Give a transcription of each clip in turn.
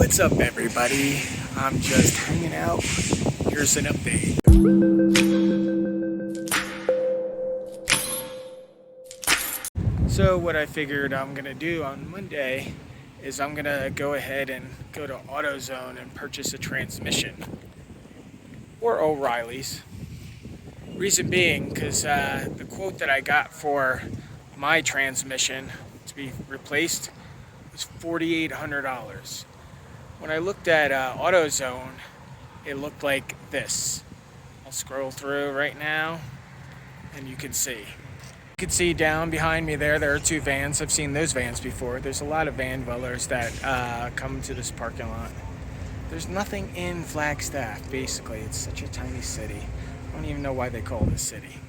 What's up, everybody? I'm just hanging out. Here's an update. So what I figured I'm gonna do on Monday is I'm gonna go ahead and go to Autozone and purchase a transmission, or O'Reilly's. Reason being, because the quote that I got for my transmission to be replaced was $4,800. When I looked at Autozone, it looked like this. I'll scroll through right now, and you can see. You can see down behind me there are two vans. I've seen those vans before. There's a lot of van dwellers that come to this parking lot. There's nothing in Flagstaff, basically. It's such a tiny city. I don't even know why they call it a city.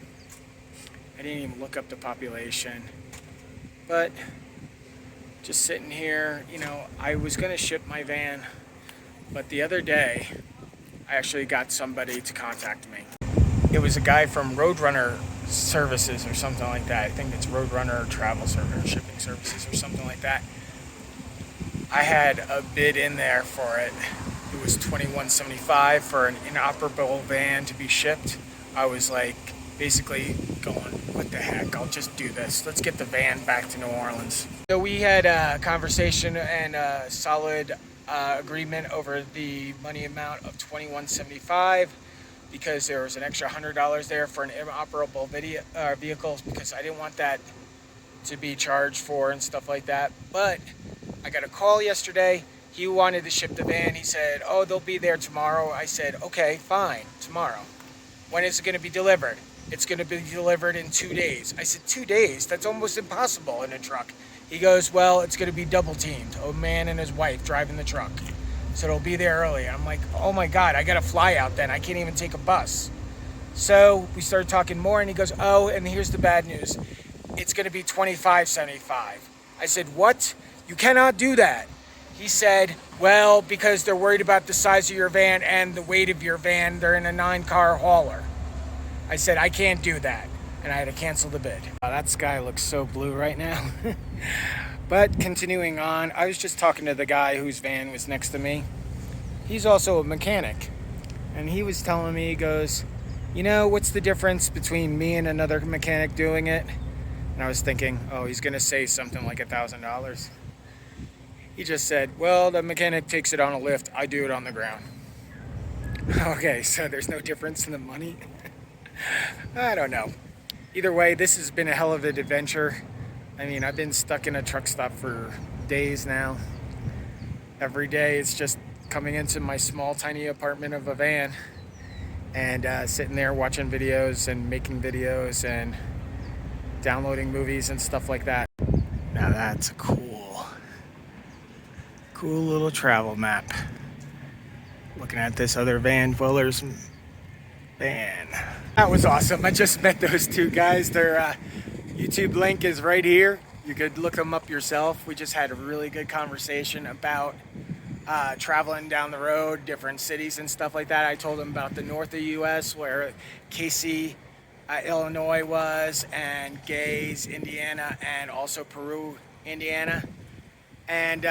I didn't even look up the population. But just sitting here, I was going to ship my van, but the other day, I actually got somebody to contact me. It was a guy from Roadrunner Services or something like that. I think it's Roadrunner Travel Service, Shipping Services or something like that. I had a bid in there for it. It was $2,175 for an inoperable van to be shipped. I was like, basically going, what the heck, I'll just do this. Let's get the van back to New Orleans. So we had a conversation and a solid agreement over the money amount of $2,175 because there was an extra $100 there for an inoperable vehicle because I didn't want that to be charged for and stuff like that. But I got a call yesterday. He wanted to ship the van. He said, oh, they'll be there tomorrow. I said, okay, fine, tomorrow. When is it going to be delivered? It's going to be delivered in 2 days. I said, 2 days? That's almost impossible in a truck. He goes, well, it's going to be double teamed. A man and his wife driving the truck. So they'll be there early. I'm like, oh my God, I got to fly out then. I can't even take a bus. So we started talking more and he goes, oh, and here's the bad news. It's going to be $2,575. I said, what? You cannot do that. He said, well, because they're worried about the size of your van and the weight of your van. They're in a 9-car hauler. I said, I can't do that. And I had to cancel the bid. That sky looks so blue right now. But continuing on, I was just talking to the guy whose van was next to me. He's also a mechanic. And he was telling me, he goes, what's the difference between me and another mechanic doing it? And I was thinking, oh, he's going to say something like $1,000. He just said, well, the mechanic takes it on a lift. I do it on the ground. Okay, so there's no difference in the money? I don't know. Either way, this has been a hell of an adventure. I mean, I've been stuck in a truck stop for days now. Every day it's just coming into my small, tiny apartment of a van and sitting there watching videos and making videos and downloading movies and stuff like that. Now that's a cool little travel map. Looking at this other van dweller's van. That was awesome. I just met those two guys. Their YouTube link is right here. You could look them up yourself. We just had a really good conversation about traveling down the road, different cities and stuff like that. I told them about the north of the U.S. where Casey, Illinois was, and Gaze, Indiana, and also Peru, Indiana. And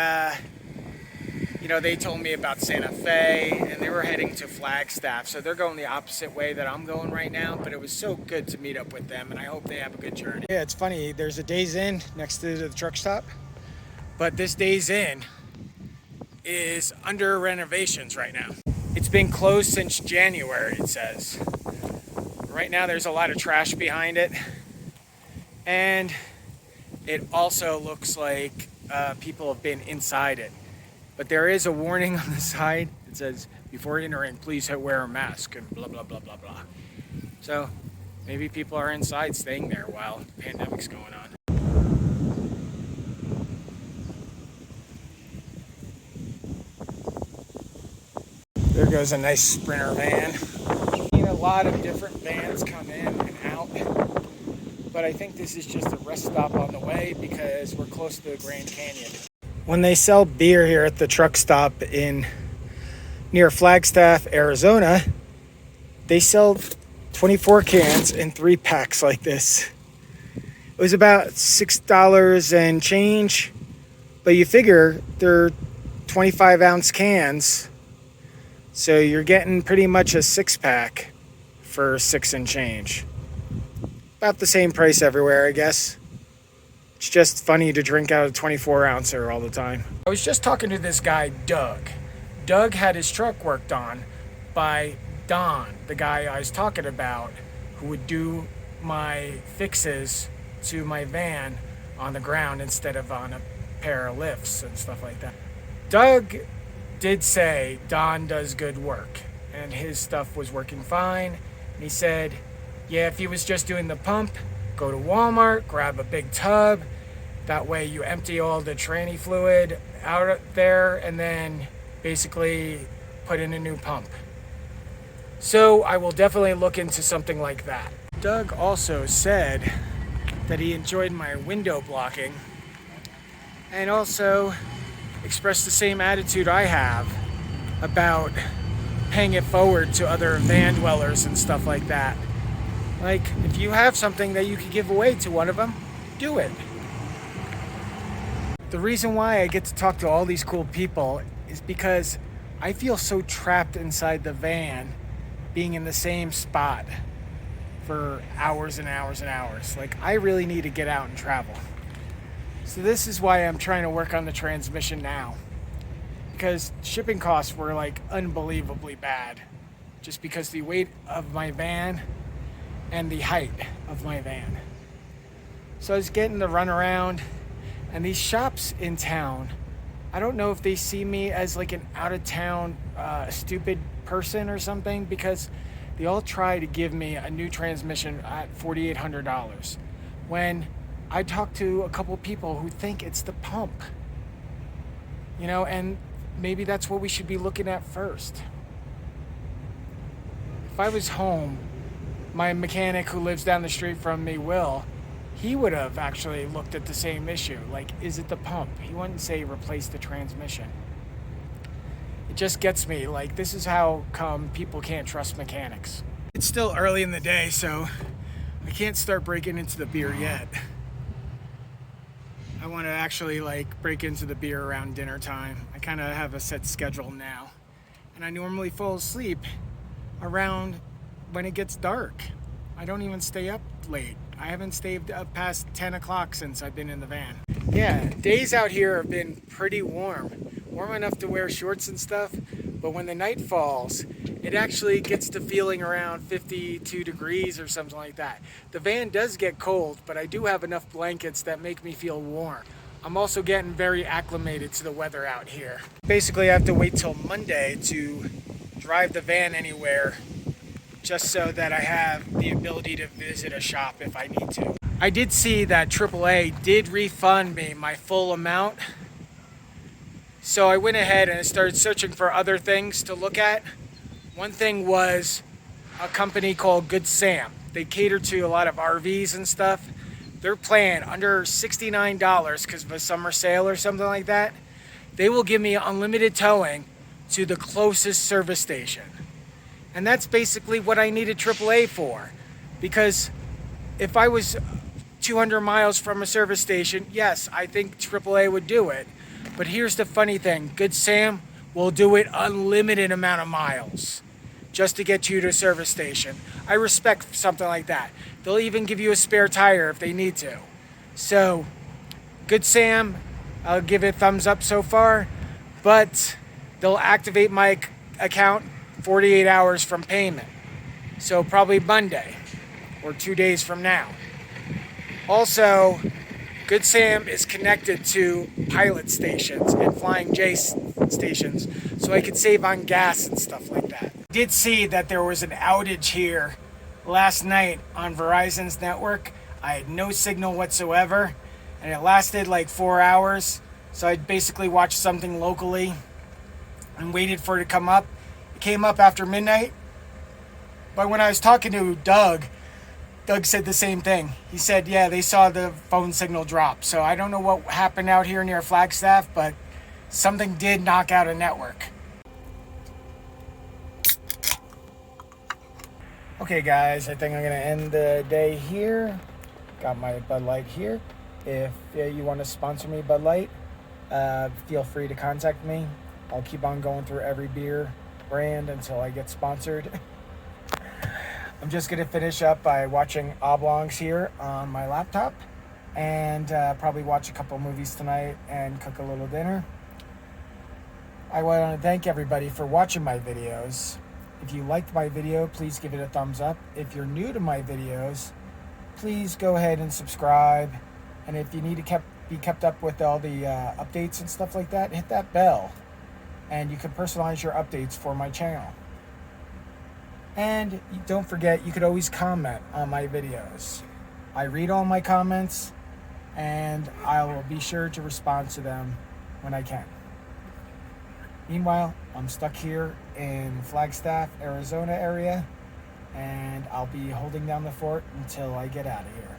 they told me about Santa Fe, and they were heading to Flagstaff. So they're going the opposite way that I'm going right now, but it was so good to meet up with them, and I hope they have a good journey. Yeah, it's funny. There's a Days Inn next to the truck stop, but this Days Inn is under renovations right now. It's been closed since January, it says. Right now, there's a lot of trash behind it, and it also looks like people have been inside it. But there is a warning on the side that says, before entering, please wear a mask and blah, blah, blah, blah, blah. So maybe people are inside staying there while the pandemic's going on. There goes a nice Sprinter van. I've seen a lot of different vans come in and out. But I think this is just a rest stop on the way because we're close to the Grand Canyon. When they sell beer here at the truck stop near Flagstaff, Arizona, they sell 24 cans in 3 packs like this. It was about $6 and change, but you figure they're 25-ounce cans. So you're getting pretty much a 6-pack for $6 and change. About the same price everywhere, I guess. It's just funny to drink out of 24-ouncer all the time. I was just talking to this guy, Doug. Doug had his truck worked on by Don, the guy I was talking about, who would do my fixes to my van on the ground instead of on a pair of lifts and stuff like that. Doug did say Don does good work and his stuff was working fine. And he said, yeah, if he was just doing the pump, go to Walmart, grab a big tub. That way you empty all the tranny fluid out there and then basically put in a new pump. So I will definitely look into something like that. Doug also said that he enjoyed my window blocking and also expressed the same attitude I have about paying it forward to other van dwellers and stuff like that. Like, if you have something that you could give away to one of them, do it. The reason why I get to talk to all these cool people is because I feel so trapped inside the van, being in the same spot for hours and hours and hours. Like, I really need to get out and travel. So this is why I'm trying to work on the transmission now. Because shipping costs were like unbelievably bad. Just because the weight of my van and the height of my van. So I was getting to run around, and these shops in town, I don't know if they see me as like an out-of-town stupid person or something, because they all try to give me a new transmission at $4,800 when I talked to a couple people who think it's the pump, you know, and maybe that's what we should be looking at first. If I was home, my mechanic who lives down the street from me, Will, he would have actually looked at the same issue. Like, is it the pump? He wouldn't say replace the transmission. It just gets me, like, this is how come people can't trust mechanics. It's still early in the day, so I can't start breaking into the beer yet. I want to actually like break into the beer around dinner time. I kind of have a set schedule now, and I normally fall asleep around when it gets dark. I don't even stay up late. I haven't stayed up past 10 o'clock since I've been in the van. Yeah, days out here have been pretty warm enough to wear shorts and stuff, but when the night falls, it actually gets to feeling around 52 degrees or something like that. The van does get cold, but I do have enough blankets that make me feel warm. I'm also getting very acclimated to the weather out here. Basically, I have to wait till Monday to drive the van anywhere, just so that I have the ability to visit a shop if I need to. I did see that AAA did refund me my full amount. So I went ahead and I started searching for other things to look at. One thing was a company called Good Sam. They cater to a lot of RVs and stuff. They're playing under $69 because of a summer sale or something like that. They will give me unlimited towing to the closest service station. And that's basically what I needed AAA for. Because if I was 200 miles from a service station, yes, I think AAA would do it. But here's the funny thing. Good Sam will do it unlimited amount of miles just to get you to a service station. I respect something like that. They'll even give you a spare tire if they need to. So, Good Sam, I'll give it thumbs up so far. But they'll activate my account 48 hours from payment. So probably Monday or 2 days from now. Also, Good Sam is connected to pilot stations and Flying J stations, so I could save on gas and stuff like that. I did see that there was an outage here last night on Verizon's network. I had no signal whatsoever, and it lasted like 4 hours. So I basically watched something locally and waited for it to come up. It came up after midnight, but when I was talking to Doug said the same thing. He said, yeah, they saw the phone signal drop. So I don't know what happened out here near Flagstaff, but something did knock out a network. Okay, guys, I think I'm going to end the day here. Got my Bud Light here. If you want to sponsor me, Bud Light, feel free to contact me. I'll keep on going through every beer brand until I get sponsored. I'm just going to finish up by watching Oblongs here on my laptop and probably watch a couple movies tonight and cook a little dinner. I want to thank everybody for watching my videos. If you liked my video, please give it a thumbs up. If you're new to my videos, please go ahead and subscribe. And if you need to be kept up with all the updates and stuff like that, hit that bell. And you can personalize your updates for my channel. And don't forget, you could always comment on my videos. I read all my comments, and I will be sure to respond to them when I can. Meanwhile, I'm stuck here in Flagstaff, Arizona area, and I'll be holding down the fort until I get out of here.